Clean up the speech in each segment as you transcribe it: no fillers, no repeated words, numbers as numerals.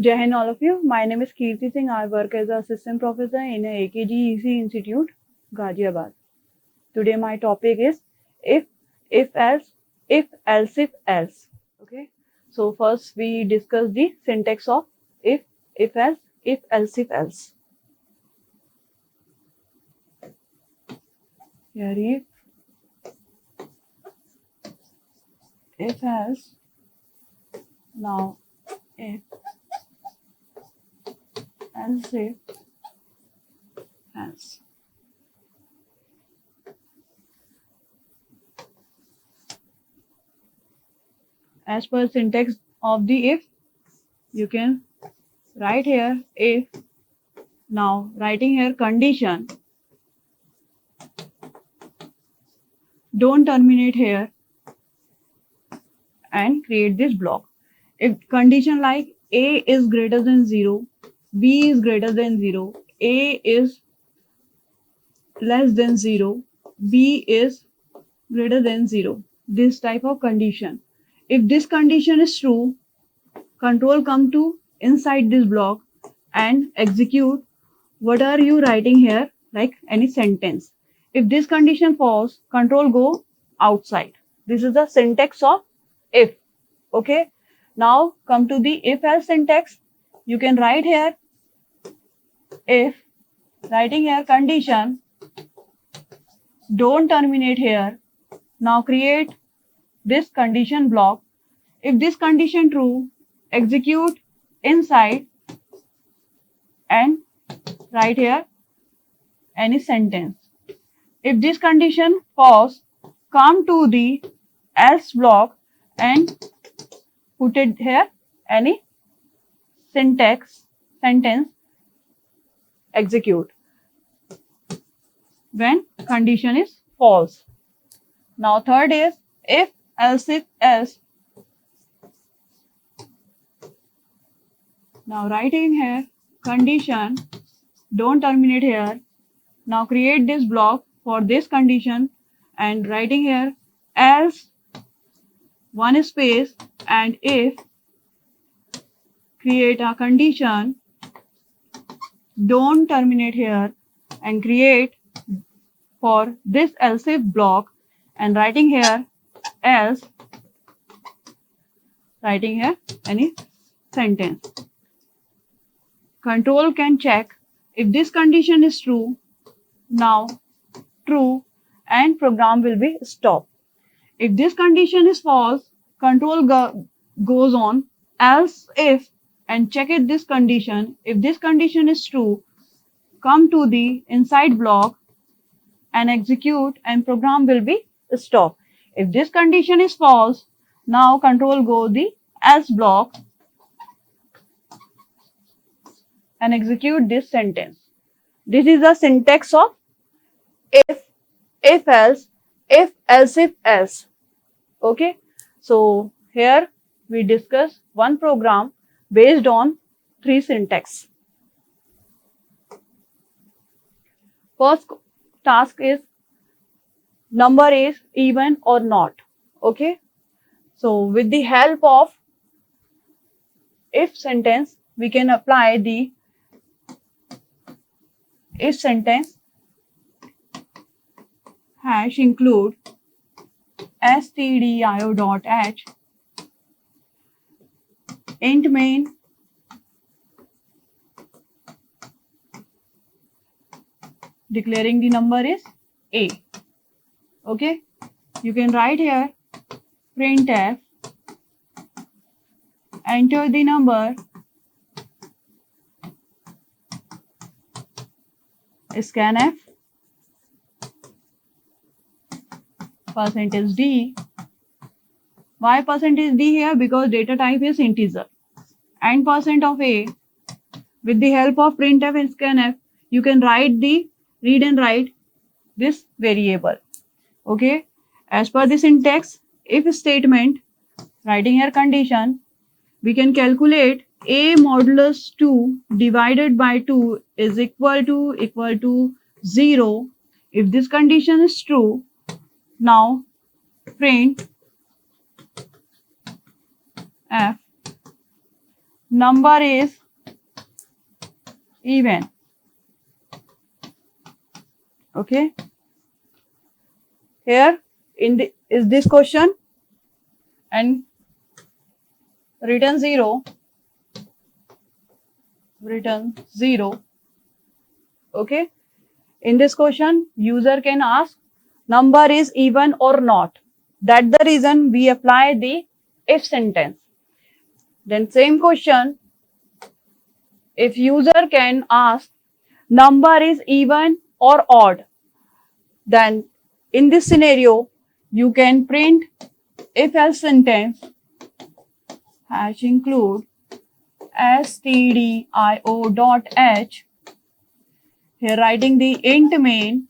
Jai Hind all of you. My name is Kirti Singh. I work as an assistant professor in a AKGEC Institute, Ghaziabad. Today my topic is if else, if else. Okay. So first we discuss the syntax of if else, if else. Here if else. Now if else if else. As per syntax of the if, you can write here if. Now writing here condition, don't terminate here and create this block. If condition like A is greater than 0, B is greater than 0, A is less than 0, B is greater than 0, this type of condition. If this condition is true, control come to inside this block and execute what are you writing here, like any sentence. If this condition false, control go outside. This is the syntax of if. Okay. Now come to the if else syntax. You can write here if, writing here condition, don't terminate here. Now create this condition block. If this condition true, execute inside and write here any sentence. If this condition false, come to the else block and put it here any syntax sentence, execute when condition is false. Now third is if else. Now writing here condition, don't terminate here. Now create this block for this condition and writing here else, one space, and if, create a condition, don't terminate here and create for this else if block and writing here else, writing here any sentence. Control can check if this condition is true. Now true and program will be stopped. If this condition is false, control goes on else if and check it this condition. If this condition is true, come to the inside block and execute and program will be stopped. If this condition is false, now control go the else block and execute this sentence. This is the syntax of if else, if else. Okay. So here we discuss one program based on three syntax. First task is number is even or not. Okay. So with the help of if sentence, we can apply the if sentence hash include stdio.h int main declaring the number is a. Okay, you can write here printf, enter the number, scanf, percentage d. Why percentage d here? Because data type is integer. And percent of a. With the help of printf and scanf, you can read and write this variable. Okay. As per the syntax, if statement, writing here condition, we can calculate a modulus 2 divided by 2 is equal to 0. If this condition is true, now print f number is even. Okay, here in the is this question and written 0, written 0. Okay, in this question user can ask number is even or not. That's the reason we apply the if sentence. Then same question, if user can ask number is even or odd, then in this scenario you can print if else sentence hash include stdio.h. Here writing the int main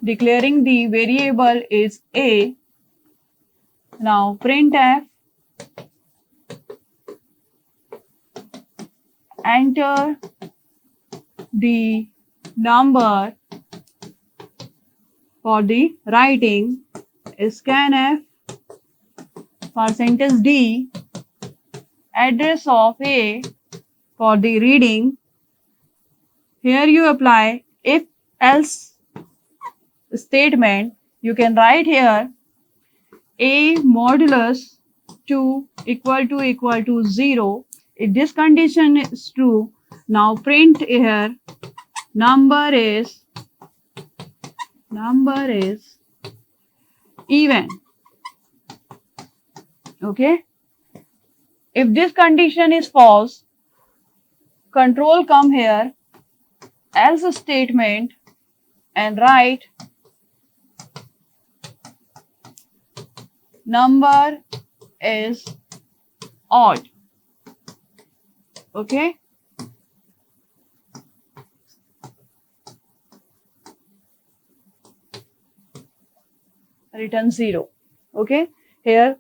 declaring the variable is a. Now printf enter the number for the writing, scanf %d address of a for the reading. Here you apply if else statement. You can write here a modulus 2 equal to 0. If this condition is true, now print here number is even. Okay, if this condition is false, control come here else statement and write number is odd. Okay, return 0. Okay, here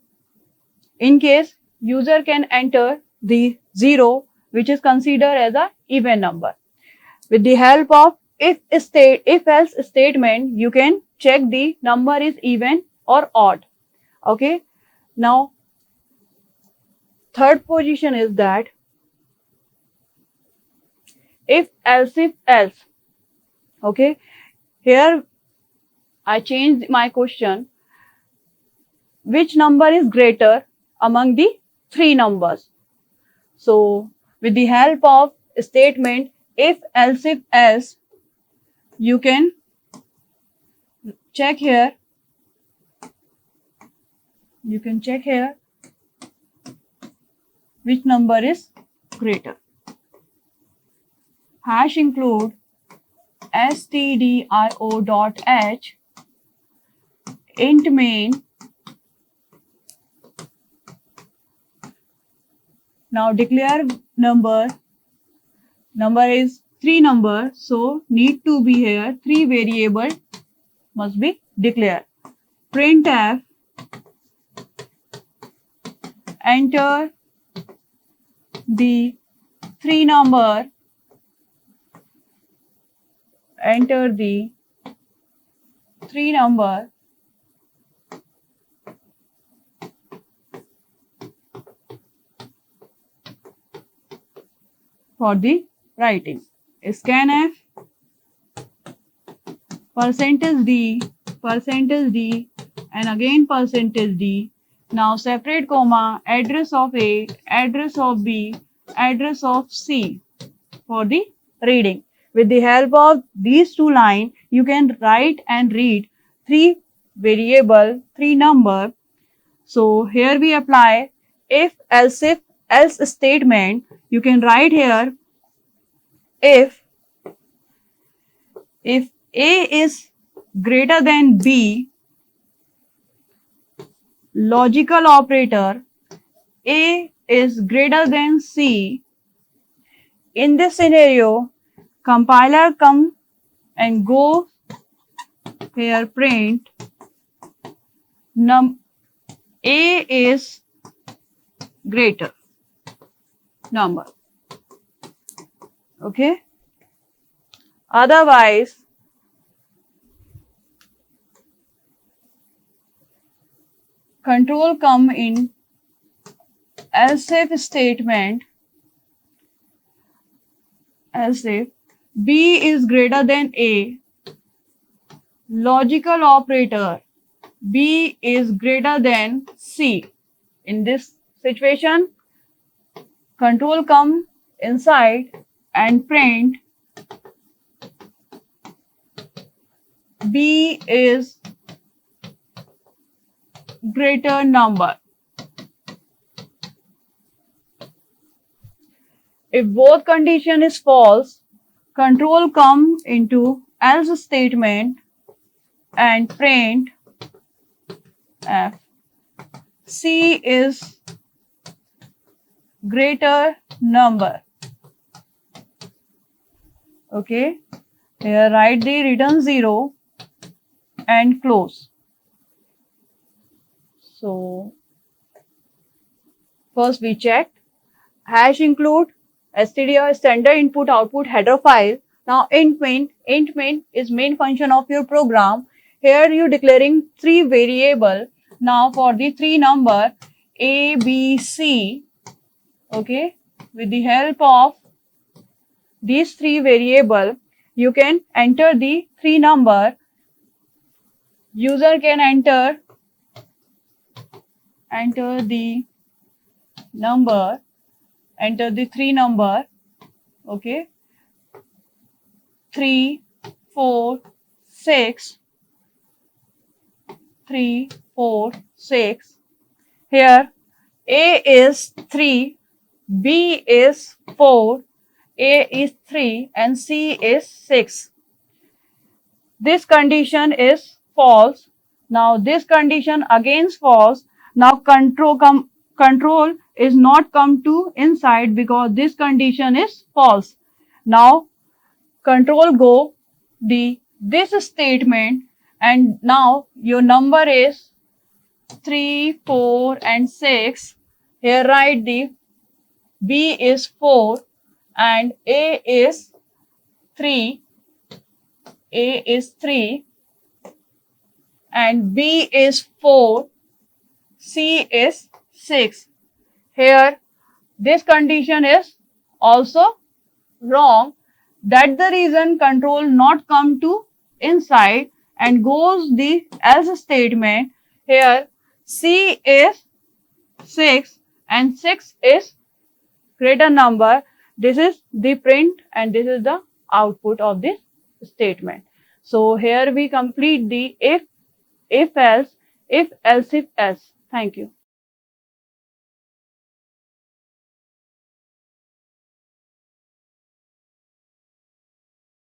in case user can enter the 0 which is considered as a even number. With the help of if else statement, you can check the number is even or odd. Okay, now third position is that if else. Okay, here I changed my question, which number is greater among the three numbers. So with the help of statement if else, you can check here. You can check here which number is greater. Hash include stdio.h int main. Now declare number is 3 number, so need to be here 3 variable must be declared. Printf enter the 3 number, for the writing. Scanf %d and again %d. Now separate comma, address of A, address of B, address of C for the reading. With the help of these two lines, you can write and read 3 variable, 3 number. So here we apply if else statement. You can write here if A is greater than B, logical operator A is greater than C. In this scenario, compiler come and go here print A is greater number. Okay, otherwise control come in else if statement, else if B is greater than A, logical operator B is greater than C. In this situation, control come inside and print B is greater number. If both condition is false, control come into else statement and print F. C is greater number. Okay, here write the return 0 and close. So first we check hash include stdio standard input output header file. Now int main is main function of your program. Here you declaring three variable. Now for the three number A, B, C, okay, with the help of these three variable, you can enter the three number. User can enter the number, enter the three number, okay, 3, 4, 6, 3, 4, 6. Here A is 3, B is 4, A is 3 and C is 6. This condition is false. Now this condition again false. Now control is not come to inside because this condition is false. Now control go this statement and now your number is 3, 4 and 6. Here write the B is 4 and A is 3. A is 3 and B is 4. C is 6. Here this condition is also wrong. That's the reason control not come to inside and goes the else statement. Here C is 6 and 6 is greater number. This is the print and this is the output of this statement. So here we complete the if else, if else, if else. Thank you.